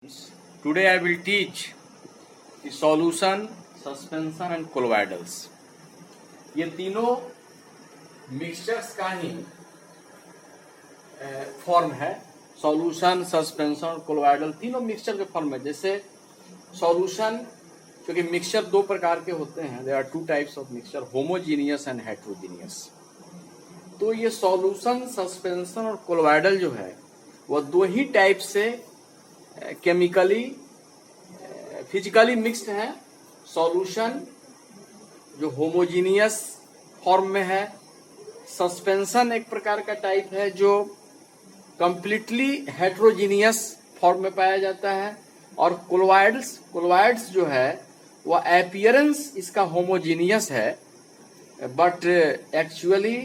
Today I will teach the solution, suspension and colloidals. ये तीनों mixtures का ही form है. सॉल्यूशन, सस्पेंशन और कोलोइडल तीनों मिक्सचर के फॉर्म है. जैसे सॉल्यूशन, क्योंकि मिक्सचर दो प्रकार के होते हैं. There are two types of mixture, homogeneous and heterogeneous. तो ये सॉल्यूशन, सस्पेंशन और कोलोइडल जो है वह दो ही टाइप से केमिकली फिजिकली मिक्स्ड है. सॉल्यूशन जो होमोजीनियस फॉर्म में है, सस्पेंशन एक प्रकार का टाइप है जो कंप्लीटली हेट्रोजीनियस फॉर्म में पाया जाता है, और कोलोइड्स जो है वह अपीयरेंस इसका होमोजीनियस है बट एक्चुअली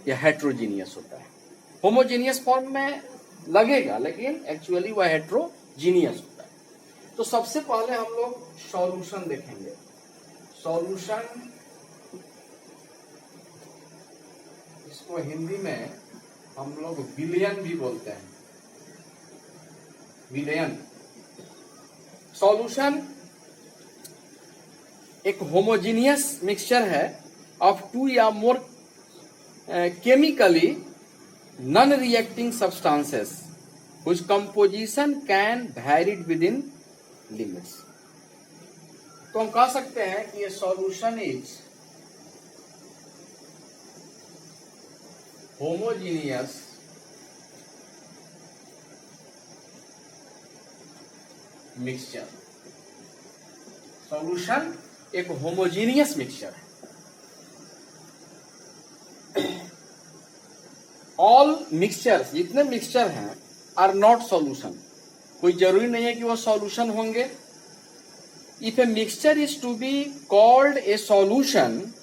यह हेट्रोजीनियस होता है. होमोजीनियस फॉर्म में लगेगा लेकिन एक्चुअली वह हेट्रोजीनियस होता है. तो सबसे पहले हम लोग सॉल्यूशन देखेंगे. सॉल्यूशन, इसको हिंदी में हम लोग विलयन भी बोलते हैं. विलयन. सॉल्यूशन एक होमोजीनियस मिक्सचर है ऑफ टू या मोर chemically non-reacting substances whose composition can vary within limits. तो हम कह सकते हैं कि ये solution is homogeneous mixture. Solution एक होमोजीनियस मिक्सचर है. ऑल मिक्सचर्स, जितने मिक्सचर हैं, आर नॉट सॉल्यूशन. कोई जरूरी नहीं है कि वो सॉल्यूशन होंगे. If a mixture is to be called a solution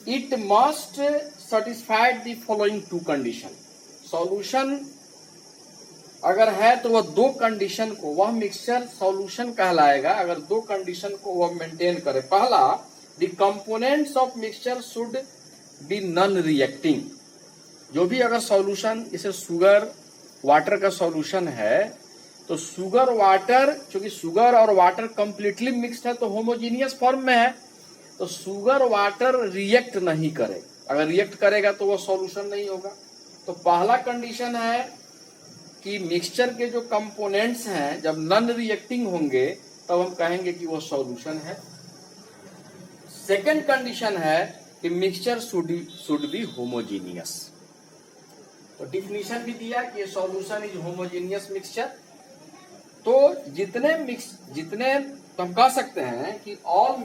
it must satisfied the following two condition. Solution अगर है तो वह दो कंडीशन को, वह मिक्सचर सॉल्यूशन कहलाएगा अगर दो कंडीशन को वह मेंटेन करे. पहला, the components of mixture should be non reacting. जो भी अगर सॉल्यूशन, जैसे शुगर वाटर का सॉल्यूशन है तो शुगर वाटर, क्योंकि शुगर और वाटर कंप्लीटली मिक्स्ड है तो होमोजीनियस फॉर्म में है, तो शुगर वाटर रिएक्ट नहीं करे. अगर रिएक्ट करेगा तो वो सॉल्यूशन नहीं होगा. तो पहला कंडीशन है कि मिक्सचर के जो कंपोनेंट्स हैं जब नॉन रिएक्टिंग होंगे तब हम कहेंगे कि वो सॉल्यूशन है. सेकेंड कंडीशन है कि मिक्सचर शुड बी होमोजीनियस. तो डिफिनीशन भी दिया कि ये सॉल्यूशन इज होमोजीनियस मिक्सचर. तो जितने तो हम कह सकते हैं कि ऑल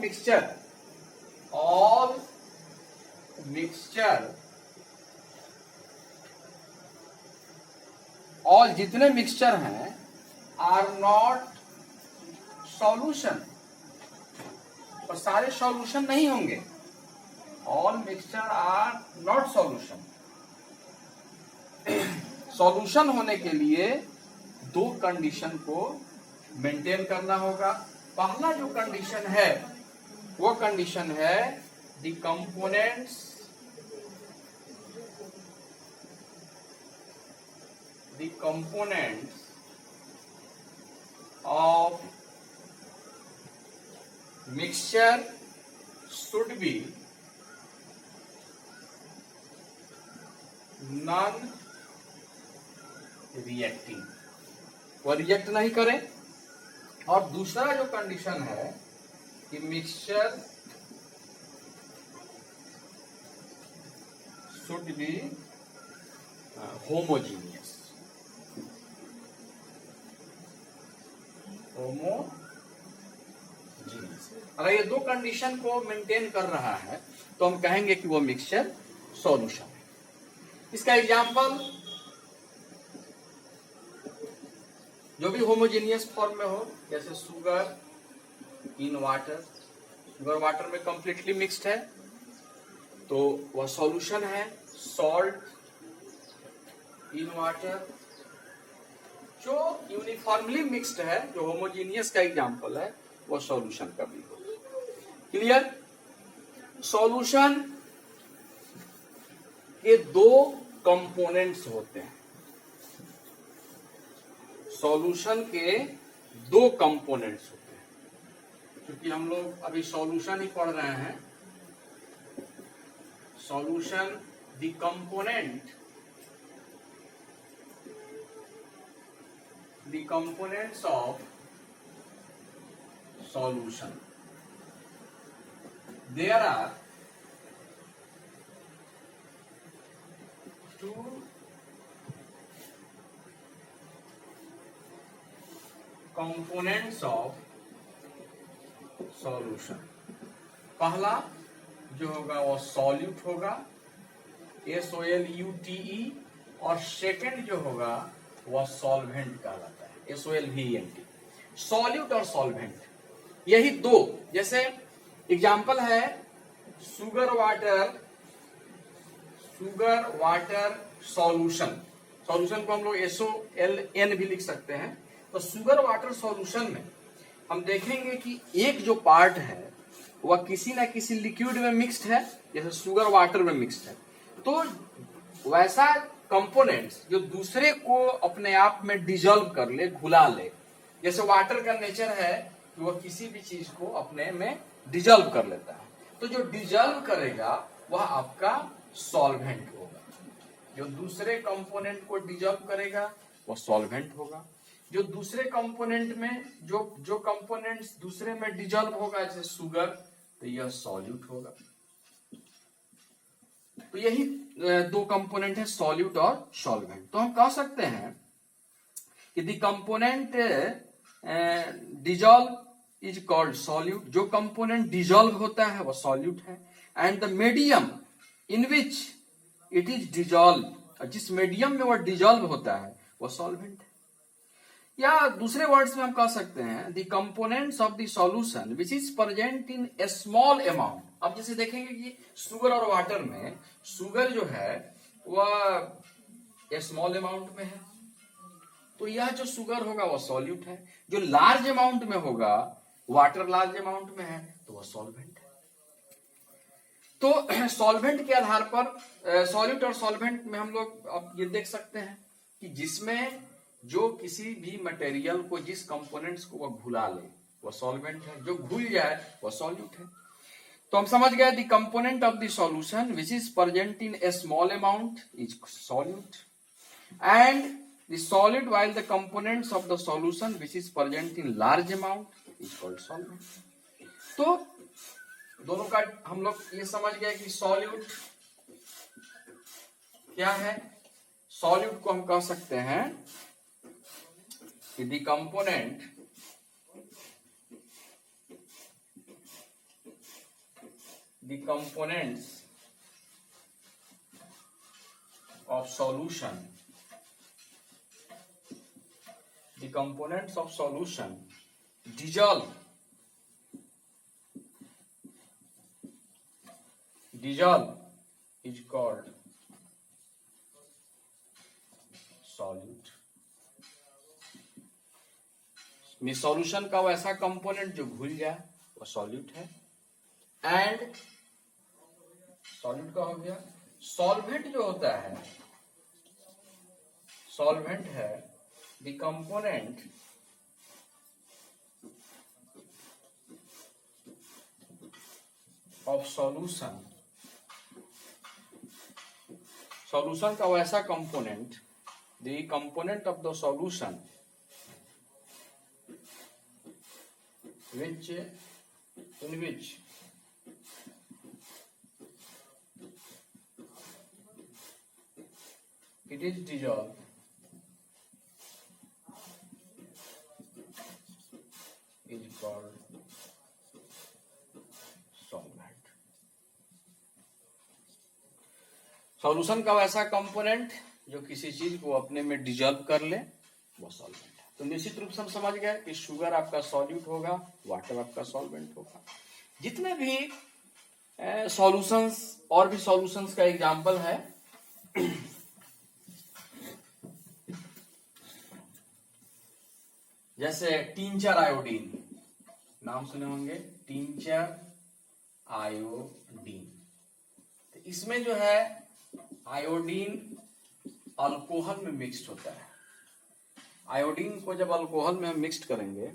जितने मिक्सचर हैं आर नॉट सॉल्यूशन. और सारे सॉल्यूशन नहीं होंगे. All mixture are not solution. Solution होने के लिए दो कंडीशन को मेंटेन करना होगा. पहला जो कंडीशन है वो कंडीशन है the components of mixture should be non reacting. वो रिएक्ट नहीं करे. और दूसरा जो कंडीशन है कि मिक्सचर शुड बी होमोजीनियस. अगर ये दो कंडीशन को मेंटेन कर रहा है तो हम कहेंगे कि वो मिक्सचर सॉल्यूशन है. इसका एग्जाम्पल, जो भी होमोजीनियस फॉर्म में हो, जैसे sugar in water. Sugar water में कंप्लीटली मिक्स्ड है तो वह सॉल्यूशन है. सॉल्ट इन वाटर जो यूनिफॉर्मली मिक्स्ड है, जो होमोजीनियस का एग्जाम्पल है, वह सॉल्यूशन का भी हो. क्लियर. सॉल्यूशन के दो कंपोनेंट्स होते हैं. सॉल्यूशन के दो कंपोनेंट्स होते हैं, क्योंकि हम लोग अभी सॉल्यूशन ही पढ़ रहे हैं। Solution, the components of solution. There are two components of solution. पहला जो होगा वो सॉल्यूट होगा, SOLUTE, और सेकंड जो होगा वह सॉल्वेंट कहलाता है, SOLVENT। सॉल्यूट और सॉल्वेंट, यही दो। जैसे एग्जांपल है शुगर वाटर सॉल्यूशन। सॉल्यूशन को हम लोग SOLN भी लिख सकते हैं। तो शुगर वाटर सॉल्यूशन में हम देखेंगे कि एक जो पार्ट है वह किसी ना किसी लिक्विड में मिक्स्ड है, जैसे शुगर वाटर में मिक्स्ड है। तो वैसा कंपोनेंट्स जो दूसरे को अपने आप में डिजॉल्व कर ले, घुला ले। जैसे वाटर का नेचर है कि वह किसी भी चीज को अपने में डिजॉल्व कर लेता है, तो जो डिजॉल्व करेगा वह आपका सॉल्वेंट होगा। जो दूसरे कंपोनेंट को डिजॉल्व करेगा वह सॉल्वेंट होगा। जो दूसरे कंपोनेंट में जो कंपोनेंट्स दूसरे में डिजॉल्व होगा, जैसे शुगर, तो यह सॉल्यूट होगा। तो यही दो कंपोनेंट है, सॉल्यूट और सॉल्वेंट। तो हम कह सकते हैं कि the component dissolve is called solute. जो कंपोनेंट डिजॉल्व होता है वह सॉल्यूट है। And the medium in which it is dissolve, जिस मीडियम में वह डिजॉल्व होता है वह सॉल्वेंट है। या दूसरे वर्ड्स में हम कह सकते हैं the components of the solution which is present in A small amount. अब जैसे देखेंगे कि शुगर और वाटर में शुगर जो है वह स्मॉल अमाउंट में है, तो यह जो शुगर होगा वह सॉल्यूट है। जो लार्ज अमाउंट में होगा, वाटर लार्ज अमाउंट में है, तो वह सॉल्वेंट है। तो सॉल्वेंट के आधार पर सॉल्यूट और सॉल्वेंट में हम लोग अब ये देख सकते हैं कि जिसमें जो किसी भी मटेरियल को, जिस कंपोनेंट्स को वह घुला ले वह सॉल्वेंट है, जो घुल जाए वह सॉल्यूट है। तो हम समझ गए the component of the solution which is present in A small amount is solute, and the solid while the components of the solution which is present in large amount is called solvent। तो दोनों का हम लोग ये समझ गए कि solute क्या है। सॉल्यूट को हम कह सकते हैं कि the component the components of solution dissolve is called solute। Solution का वैसा कंपोनेंट जो घुल जाए वो सॉल्यूट है। एंड सॉल्यूट का हो गया। सॉल्वेंट जो होता है, सॉल्वेंट है the component of solution. Solution का वैसा component, the component of the solution in which it is dissolved is called solvent। Solution का वैसा कंपोनेंट जो किसी चीज को अपने में डिजॉल्व कर ले वो सॉल्वेंट है। तो निश्चित रूप से हम समझ गए कि शुगर आपका सॉल्यूट होगा, वाटर आपका सॉल्वेंट होगा। जितने भी सॉल्यूशंस और भी सॉल्यूशंस का एग्जांपल है, जैसे टिंचर आयोडीन, नाम सुने होंगे, टिंचर आयोडीन। तो इसमें जो है आयोडीन अल्कोहल में मिक्स्ड होता है। आयोडीन को जब अल्कोहल में हम मिक्स करेंगे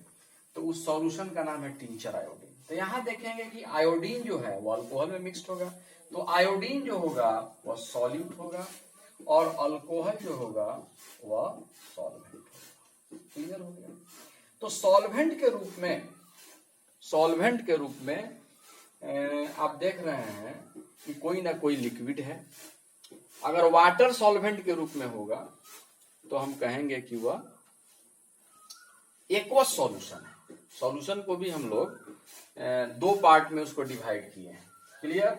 तो उस सॉल्यूशन का नाम है टिंचर आयोडीन। तो यहाँ देखेंगे कि आयोडीन जो है वो अल्कोहल में मिक्स्ड होगा, तो आयोडीन जो होगा वह सॉल्यूट होगा और अल्कोहल जो होगा वह सॉल्वेंट होगा। क्लियर हो गया? तो सॉल्वेंट के रूप में आप देख रहे हैं कि कोई ना कोई लिक्विड है। अगर वाटर सॉल्वेंट के रूप में होगा तो हम कहेंगे कि वह एक्वस सॉल्यूशन है। सॉल्यूशन को भी हम लोग दो पार्ट में उसको डिवाइड किए हैं। क्लियर?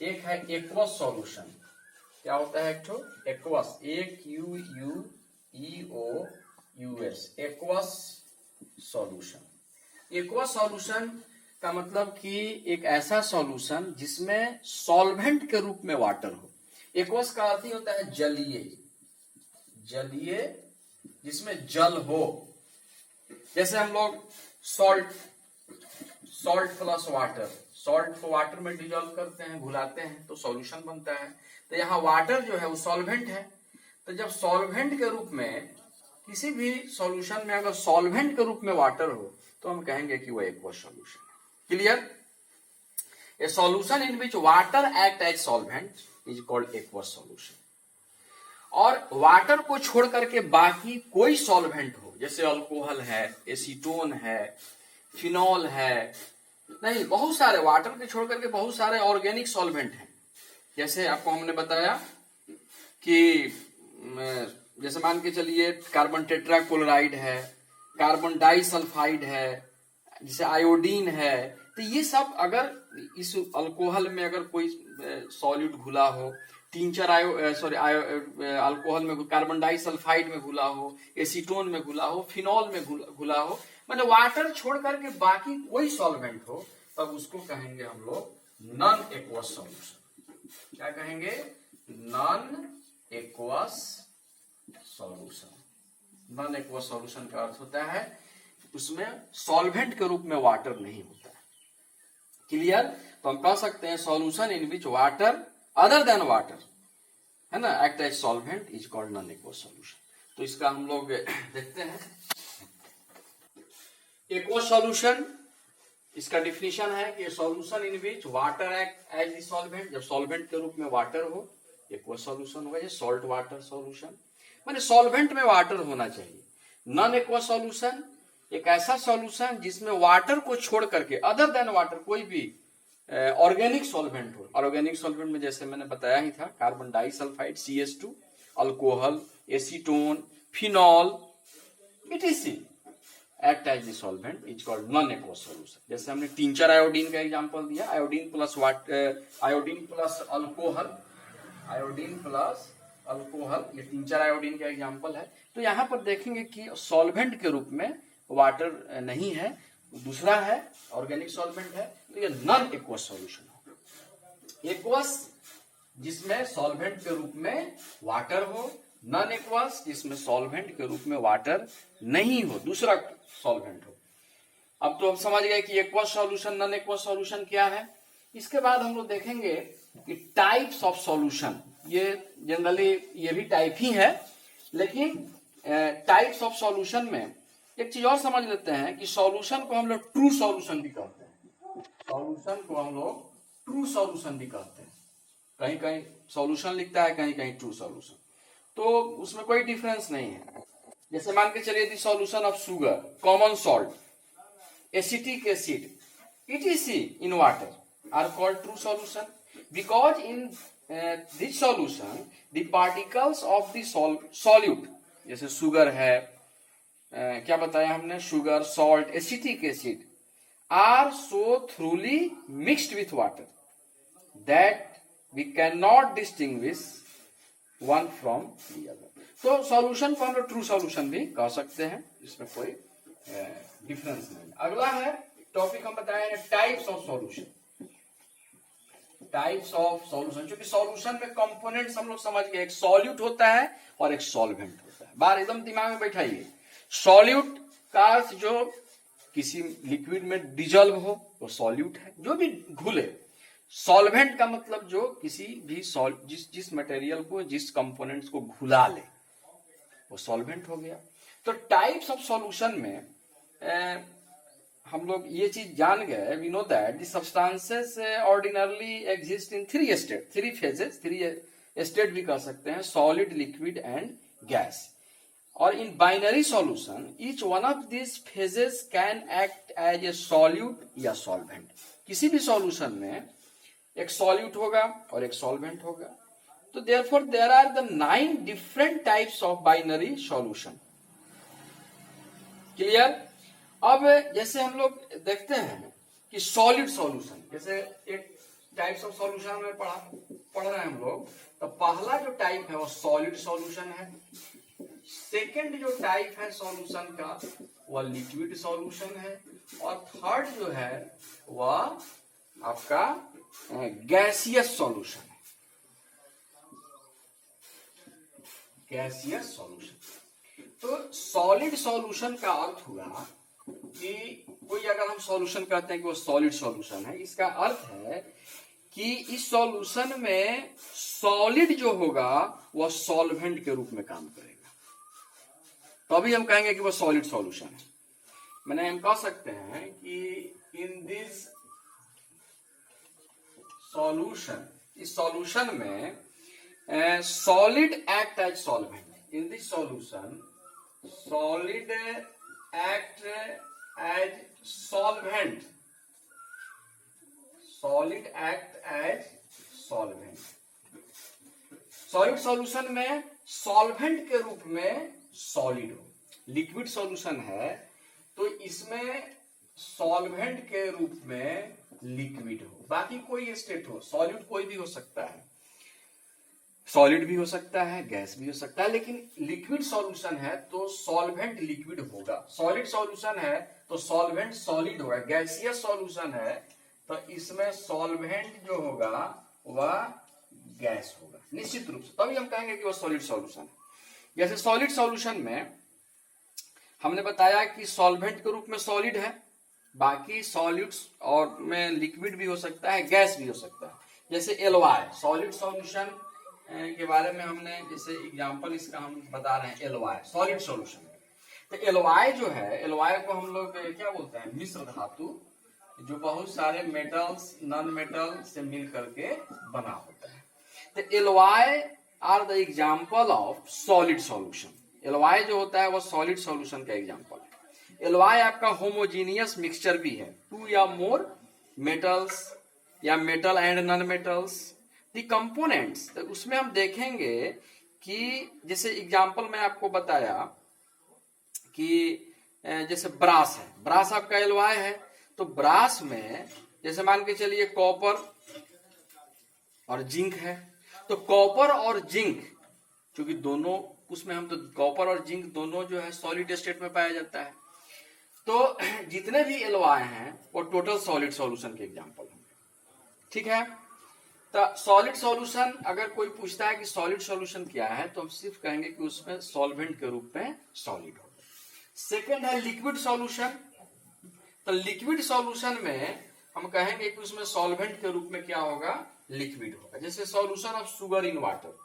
एक है एक्वस सॉल्यूशन। क्या होता है? एक ठो aqueous, AQUEOUS, aqueous solution. Aqueous solution का मतलब कि एक ऐसा सॉल्यूशन जिसमें सॉल्वेंट के रूप में वाटर हो। एक्वस का अर्थ ही होता है जलीय, जिसमें जल हो। जैसे हम लोग सॉल्ट प्लस वाटर, सॉल्ट को वाटर में डिजोल्व करते हैं, घुलाते हैं तो सॉल्यूशन बनता है। तो यहाँ वाटर जो है वो सॉल्वेंट है। तो जब सॉल्वेंट के रूप में किसी भी सॉल्यूशन में अगर सॉल्वेंट के रूप में वाटर हो तो हम कहेंगे कि वो एक्वस सॉल्यूशन है। Clear? A solution in which water act as solvent is called aqueous solution. और वाटर को छोड़ करके बाकी कोई सॉल्वेंट हो, जैसे अल्कोहल है, एसीटोन है, फिनॉल है, नहीं बहुत सारे, वाटर के छोड़ करके बहुत सारे ऑर्गेनिक सॉल्वेंट हैं। जैसे आपको हमने बताया कि जैसे मान के चलिए कार्बन टेट्राक्लोराइड है, कार्बन डाइसल्फाइड है, जैसे आयोडीन है। तो ये सब अगर इस अल्कोहल में अगर कोई सॉल्यूट घुला हो, टिंचर अल्कोहल में कार्बन डाइसल्फाइड में घुला हो, एसीटोन में घुला हो, फिनॉल में घुला हो, मतलब वाटर छोड़ करके बाकी कोई सॉल्वेंट हो, तब उसको कहेंगे हम लोग नॉन एक्वस सॉल्यूशन। क्या कहेंगे? Non aqueous solution. Non aqueous solution का अर्थ होता है उसमें सॉल्वेंट के रूप में वाटर नहीं होता है। क्लियर? तो हम कह सकते हैं solution in which water other than water, है ना, act as solvent is called non aqueous solution. तो इसका हम लोग देखते हैं। एक्वस सॉल्यूशन, इसका डिफिनीशन है कि solution in which water act as the solvent, जब सॉल्वेंट के रूप में वाटर हो एक्वस सॉल्यूशन होगा। सॉल्ट वाटर सॉल्यूशन माने सॉल्वेंट में वाटर होना चाहिए। नॉन एक्वस सॉल्यूशन एक ऐसा सॉल्यूशन जिसमें वाटर को छोड़ करके अदर देन वाटर कोई भी ऑर्गेनिक सॉल्वेंट हो। ऑर्गेनिक सॉल्वेंट में जैसे मैंने बताया ही था, carbon disulphide CH2, alcohol, acetone, phenol, etc. Act as the solvent is called non aqueous solution. जैसे हमने टिंचर आयोडीन का एग्जांपल दिया, आयोडीन प्लस अल्कोहल, ये टिंचर आयोडीन का एग्जांपल है। तो यहाँ पर देखेंगे कि सॉल्वेंट के रूप में वाटर नहीं है, दूसरा है ऑर्गेनिक सॉल्वेंट है, तो ये नॉन एक्वस सॉल्यूशन हो। एक्वस जिसमें सॉल्वेंट के रूप में वाटर हो, नॉन एक्वस जिसमें सॉल्वेंट के रूप में वाटर नहीं हो, दूसरा सॉल्वेंट हो। अब तो हम समझ गए कि aqueous solution, non aqueous solution क्या है। इसके बाद हम लोग देखेंगे कि टाइप्स ऑफ सॉल्यूशन। ये जनरली ये भी टाइप ही है, लेकिन टाइप्स ऑफ सॉल्यूशन में एक चीज और समझ लेते हैं कि सॉल्यूशन को हम लोग ट्रू सॉल्यूशन भी कहते हैं। सॉल्यूशन को हम लोग ट्रू सॉल्यूशन भी कहते हैं। कहीं कहीं सॉल्यूशन लिखता है, कहीं कहीं ट्रू सॉल्यूशन, तो उसमें कोई डिफरेंस नहीं है। जैसे मान के चलिए the solution of sugar, common salt, acetic acid, etc. in water are called true solution because in this solution the particles of the solute, जैसे शुगर है, क्या बताया हमने, sugar, salt, acetic acid are so thoroughly mixed with water that we can not distinguish one from the other. तो सॉल्यूशन को हम लोग ट्रू सॉल्यूशन भी कह सकते हैं, इसमें कोई डिफरेंस नहीं। अगला है टॉपिक हम बताए types of solution. Types of solution, क्योंकि सॉल्यूशन में कंपोनेंट्स हम लोग समझ गए, एक सॉल्यूट होता है और एक सॉल्वेंट होता है। बार एकदम दिमाग में बैठाइए, सॉल्यूट का अर्थ जो किसी लिक्विड में डिजोल्व हो वो सॉल्यूट है, जो भी घुले। सॉल्वेंट का मतलब जो किसी भी जिस मटेरियल को, जिस कंपोनेंट्स को घुला ले वो सॉल्वेंट हो गया। तो टाइप्स ऑफ सॉल्यूशन में हम लोग ये चीज जान गए, we know that the substances ordinarily exist in 3 state, 3 phases, 3 state भी कह सकते हैं, सॉलिड, लिक्विड एंड गैस। और in binary solution each one of this phases can act as a solute या सॉल्वेंट। किसी भी सॉल्यूशन में एक सॉल्यूट होगा और एक सॉल्वेंट होगा। तो therefore there are the 9 different types of binary solution. Clear? अब जैसे हम लोग देखते हैं कि सॉलिड सॉल्यूशन, जैसे एक टाइप्स ऑफ सॉल्यूशन में पढ़ रहे हैं हम लोग, तो पहला जो टाइप है वो सॉलिड सॉल्यूशन है। सेकंड जो टाइप है सॉल्यूशन का वह लिक्विड सॉल्यूशन है, और थर्ड जो है वह आपका गैसियस सॉल्यूशन है, गैसियस सॉल्यूशन। तो सॉलिड सॉल्यूशन का अर्थ हुआ कि कोई अगर हम सॉल्यूशन कहते हैं कि वो सॉलिड सॉल्यूशन है, इसका अर्थ है कि इस सॉल्यूशन में सॉलिड जो होगा वह सॉल्वेंट के रूप में काम करेगा, तभी हम कहेंगे कि वो सॉलिड सॉल्यूशन है। मैंने हम कह सकते हैं कि इन दिस सॉल्यूशन, इस सॉल्यूशन में solid act as solvent. In this solution solid act as solvent, solid act as solvent. Solid solution में सॉल्वेंट के रूप में सॉलिड हो। लिक्विड सॉल्यूशन है तो इसमें सॉल्वेंट के रूप में लिक्विड हो। बाकी कोई स्टेट हो, सॉलिड कोई भी हो सकता है, सॉलिड भी हो सकता है, गैस भी हो सकता है, लेकिन लिक्विड सॉल्यूशन है तो सॉल्वेंट लिक्विड होगा। सॉलिड सॉल्यूशन है तो सॉल्वेंट सॉलिड होगा। गैसियस सॉल्यूशन है तो इसमें सॉल्वेंट जो होगा वह गैस होगा निश्चित रूप से, तभी हम कहेंगे कि वह सॉलिड सॉल्यूशन है। जैसे सॉलिड सॉल्यूशन में हमने बताया कि सॉल्वेंट के रूप में सॉलिड है, बाकी सॉलिड्स और में लिक्विड भी हो सकता है, गैस भी हो सकता है। जैसे एलवाई सॉलिड सॉल्यूशन के बारे में हमने जैसे एग्जांपल इसका हम बता रहे हैं, एलवाई सॉलिड सॉल्यूशन। तो एलवाई जो है, एलवाई को हम लोग क्या बोलते हैं, मिश्र धातु, जो बहुत सारे मेटल्स नॉन मेटल से मिल करके बना होता है। तो alloy are the example of solid solution. Alloy जो होता है वो सॉलिड सॉल्यूशन का एग्जाम्पल है। एलवाई आपका होमोजीनियस मिक्सचर भी है, 2 या मोर मेटल्स या metal and non metals the components. तो उसमें हम देखेंगे कि जैसे एग्जाम्पल मैं आपको बताया कि जैसे ब्रास है, ब्रास आपका एलवाई है, तो ब्रास में जैसे मान के चलिए कॉपर और जिंक है, तो कॉपर और जिंक क्योंकि दोनों उसमें हम तो कॉपर और जिंक दोनों जो है सॉलिड स्टेट में पाया जाता है, तो जितने भी एलवाई हैं वो टोटल सॉलिड सॉल्यूशन के एग्जांपल होंगे। ठीक है, तो सॉलिड सॉल्यूशन अगर कोई पूछता है कि सॉलिड सॉल्यूशन क्या है, तो हम सिर्फ कहेंगे कि उसमें सॉल्वेंट के रूप में सॉलिड हो। सेकेंड है लिक्विड सॉल्यूशन। तो लिक्विड सॉल्यूशन में हम कहेंगे कि उसमें सॉल्वेंट के रूप में क्या होगा, लिक्विड होगा। जैसे solution of sugar in water,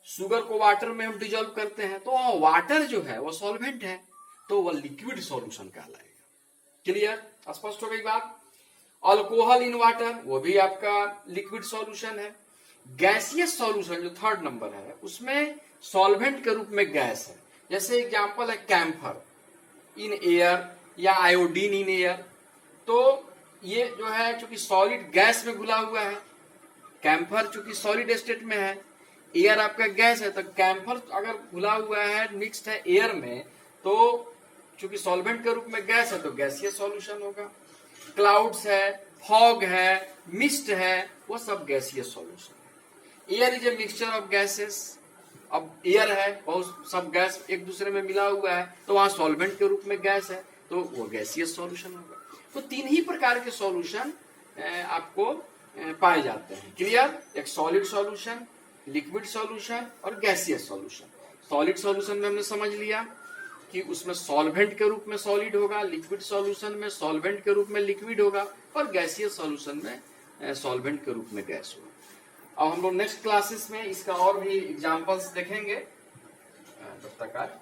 sugar को वाटर में हम डिजोल्व करते हैं तो वाटर जो है वो सॉल्वेंट है, तो वह लिक्विड सॉल्यूशन कहलाएगा। क्लियर, स्पष्ट हो गई बात। अल्कोहल इन वाटर वो भी आपका लिक्विड सॉल्यूशन है। गैसियस सॉल्यूशन जो थर्ड नंबर है उसमें सॉल्वेंट के रूप में गैस है। जैसे एग्जांपल है कैम्फर इन एयर या आयोडीन इन एयर, तो ये जो है चूंकि सॉलिड गैस में घुला हुआ है, कैम्फर चूंकि सॉलिड स्टेट में है, एयर आपका गैस है, तो कैम्फर अगर घुला हुआ है मिक्स्ड है एयर में, तो चूंकि सॉल्वेंट के रूप में गैस है तो गैसियस सॉल्यूशन होगा। क्लाउड्स है, फॉग है, मिस्ट है, वो सब गैसियस सॉल्यूशन है। Air is a mixture of gases. अब एयर है, बहुत सब गैस एक दूसरे में मिला हुआ है, तो वहां सॉल्वेंट के रूप में गैस है, तो वो गैसियस सॉल्यूशन होगा। तो 3 ही प्रकार के सॉल्यूशन आपको पाए जाते हैं। क्लियर, एक सॉलिड सॉल्यूशन, लिक्विड सॉल्यूशन और गैसियस सॉल्यूशन। सॉलिड सॉल्यूशन में हमने समझ लिया कि उसमें सॉल्वेंट के रूप में सॉलिड होगा, लिक्विड सॉल्यूशन में सॉल्वेंट के रूप में लिक्विड होगा, और गैसियस सॉल्यूशन में सॉल्वेंट के रूप में गैस होगा। अब हम लोग नेक्स्ट क्लासेस में इसका और भी एग्जांपल्स देखेंगे। तब तक